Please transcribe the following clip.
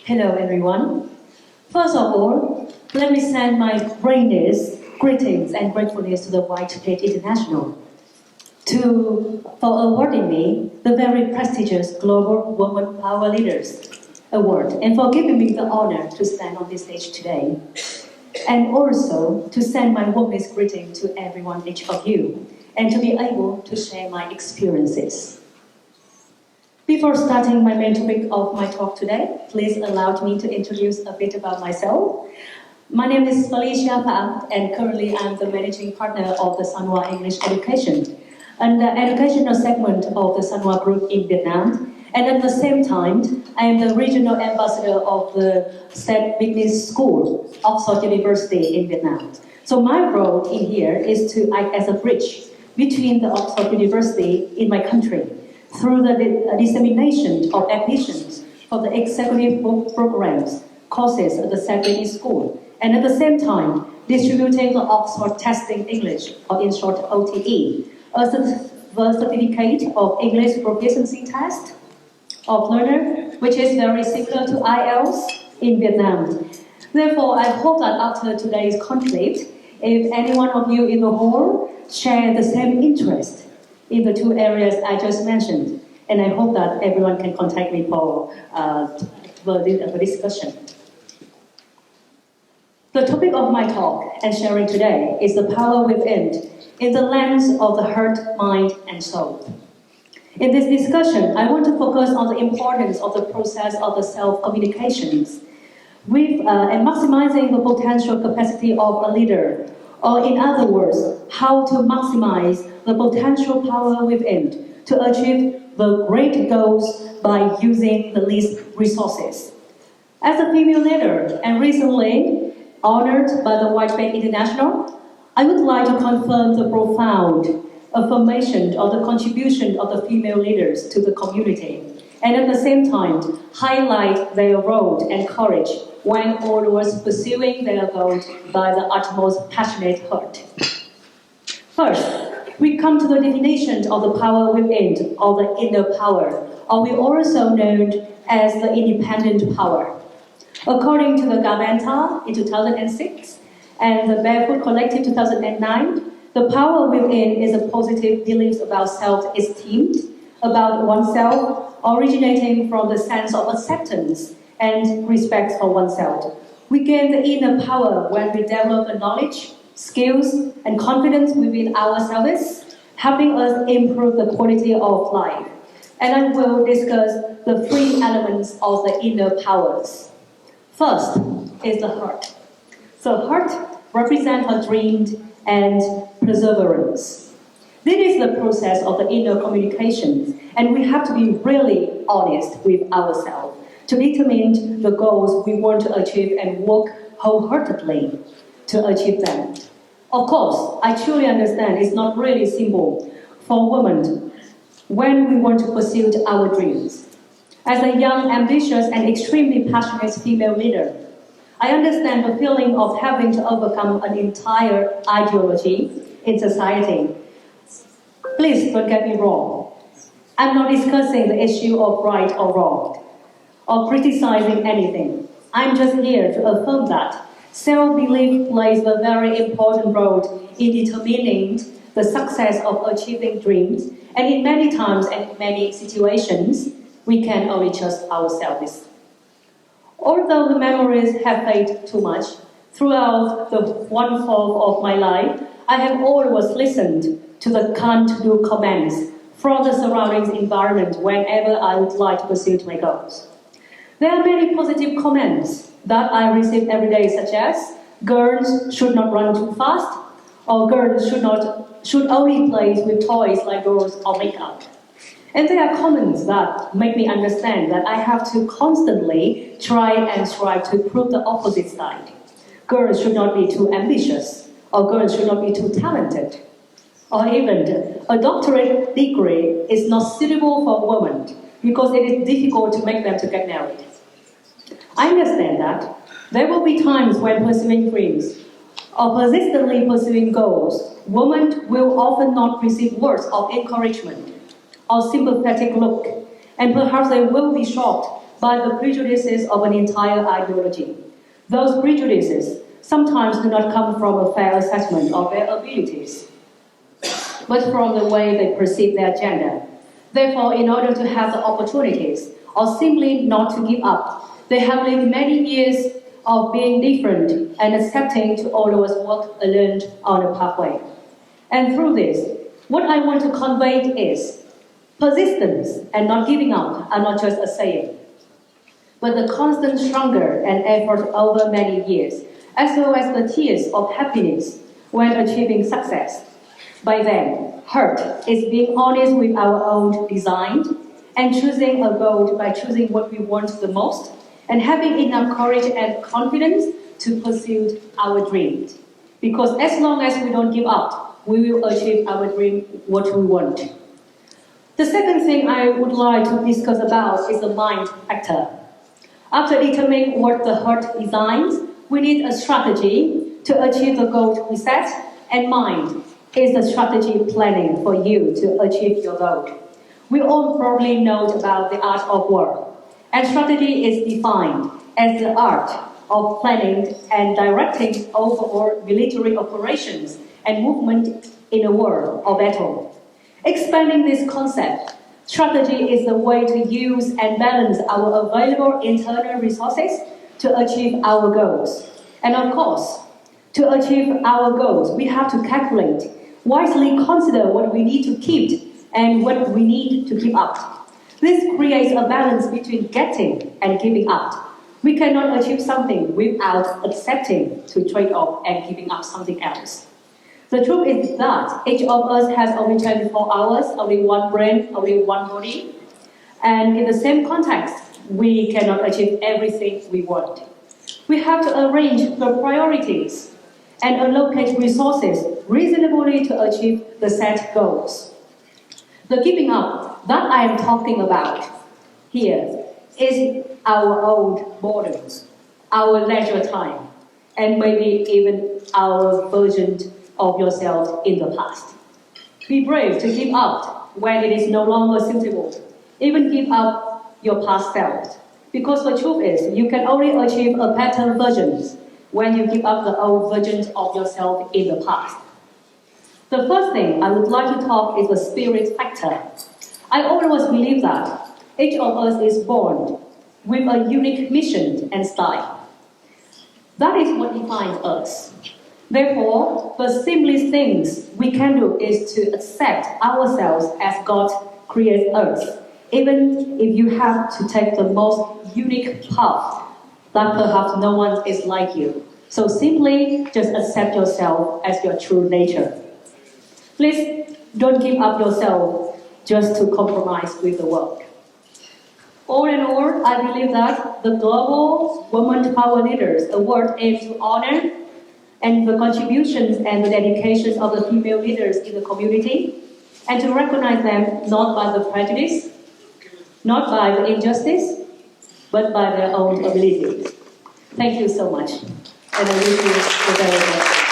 Hello everyone. First of all, let me send my greetings and gratefulness to the White Page International for awarding me the very prestigious Global Women Power Leaders Award and for giving me the honor to stand on this stage today. And also to send my warmest greeting to everyone, each of you, and to be able to share my experiences. Before starting my main topic of my talk today, please allow me to introduce a bit about myself. My name is Felicia Pham, and currently I'm the managing partner of the Sunwah English Education, and the educational segment of the Sunwah Group in Vietnam. And at the same time, I am the regional ambassador of the State Business School, Oxford University in Vietnam. So my role in here is to act as a bridge between the Oxford University in my country through the dissemination of admissions for the executive programs, courses at the State Business School, and at the same time distributing the Oxford Testing English, or in short OTE, the certificate of English proficiency test of learner, which is very similar to IELTS in Vietnam. Therefore, I hope that after today's conflict, if any one of you in the hall share the same interest in the two areas I just mentioned, and I hope that everyone can contact me for the discussion. The topic of my talk and sharing today is the power within in the lens of the heart, mind, and soul. In this discussion, I want to focus on the importance of the process of the self-communications and maximizing the potential capacity of a leader, or in other words, how to maximize the potential power within to achieve the great goals by using the least resources. As a female leader and recently honored by the White Page International, I would like to confirm the profound affirmation of the contribution of the female leaders to the community, and at the same time highlight their role and courage when always pursuing their goals by the utmost passionate heart. First, we come to the definition of the power within, or the inner power, or we also known as the independent power. According to the Gavanta in 2006 and the Barefoot Collective 2009, the power within is a positive belief about self-esteem, about oneself, originating from the sense of acceptance and respect for oneself. We gain the inner power when we develop the knowledge, skills, and confidence within ourselves, helping us improve the quality of life. And I will discuss the three elements of the inner powers. First is the heart. So heart represents our dreams and perseverance. This is the process of the inner communications, and we have to be really honest with ourselves to determine the goals we want to achieve and work wholeheartedly to achieve them. Of course, I truly understand it's not really simple for women when we want to pursue our dreams. As a young, ambitious, and extremely passionate female leader, I understand the feeling of having to overcome an entire ideology in society. Please don't get me wrong. I'm not discussing the issue of right or wrong, or criticizing anything. I'm just here to affirm that self-belief plays a very important role in determining the success of achieving dreams, and in many times and in many situations, we can only trust ourselves. Although the memories have faded too much, throughout the 1/4 of my life, I have always listened to the can't-do comments from the surrounding environment whenever I would like to pursue my goals. There are many positive comments that I receive every day, such as, girls should not run too fast, or girls should only play with toys like dolls or makeup. And there are comments that make me understand that I have to constantly try and strive to prove the opposite side. Girls should not be too ambitious, or girls should not be too talented, or even a doctorate degree is not suitable for women because it is difficult to make them to get married. I understand that there will be times when pursuing dreams or persistently pursuing goals, women will often not receive words of encouragement or sympathetic look, and perhaps they will be shocked by the prejudices of an entire ideology. Those prejudices sometimes do not come from a fair assessment of their abilities, but from the way they perceive their gender. Therefore, in order to have the opportunities, or simply not to give up, they have lived many years of being different and accepting to always walk alone on a pathway. And through this, what I want to convey is persistence and not giving up are not just a saying, but the constant struggle and effort over many years, as well as the tears of happiness when achieving success. By then, heart is being honest with our own design and choosing a goal by choosing what we want the most and having enough courage and confidence to pursue our dreams. Because as long as we don't give up, we will achieve our dream, what we want. The second thing I would like to discuss about is the mind factor. After determining what the heart designs, we need a strategy to achieve the goal we set, and mind is the strategy planning for you to achieve your goal. We all probably know about the art of war, and strategy is defined as the art of planning and directing overall military operations and movement in a war or battle. Expanding this concept, strategy is the way to use and balance our available internal resources to achieve our goals. And of course, to achieve our goals, we have to calculate, wisely consider what we need to keep and what we need to give up. This creates a balance between getting and giving up. We cannot achieve something without accepting to trade off and giving up something else. The truth is that each of us has only 24 hours, only one brain, only one body. And in the same context, we cannot achieve everything we want. We have to arrange the priorities and allocate resources reasonably to achieve the set goals. The giving up that I am talking about here is our own boredoms, our leisure time, and maybe even our version of yourself in the past. Be brave to give up when it is no longer suitable. Even give up your past self. Because the truth is, you can only achieve a better version when you give up the old versions of yourself in the past. The first thing I would like to talk is the spirit factor. I always believe that each of us is born with a unique mission and style. That is what defines us. Therefore, the simplest things we can do is to accept ourselves as God creates us, even if you have to take the most unique path that perhaps no one is like you. So simply just accept yourself as your true nature. Please don't give up yourself just to compromise with the world. All in all, I believe that the Global Women Power Leaders Award aims to honor and the contributions and the dedication of the female leaders in the community, and to recognize them not by the prejudice, not by the injustice, but by their own ability. Thank you so much, and I wish you the very best.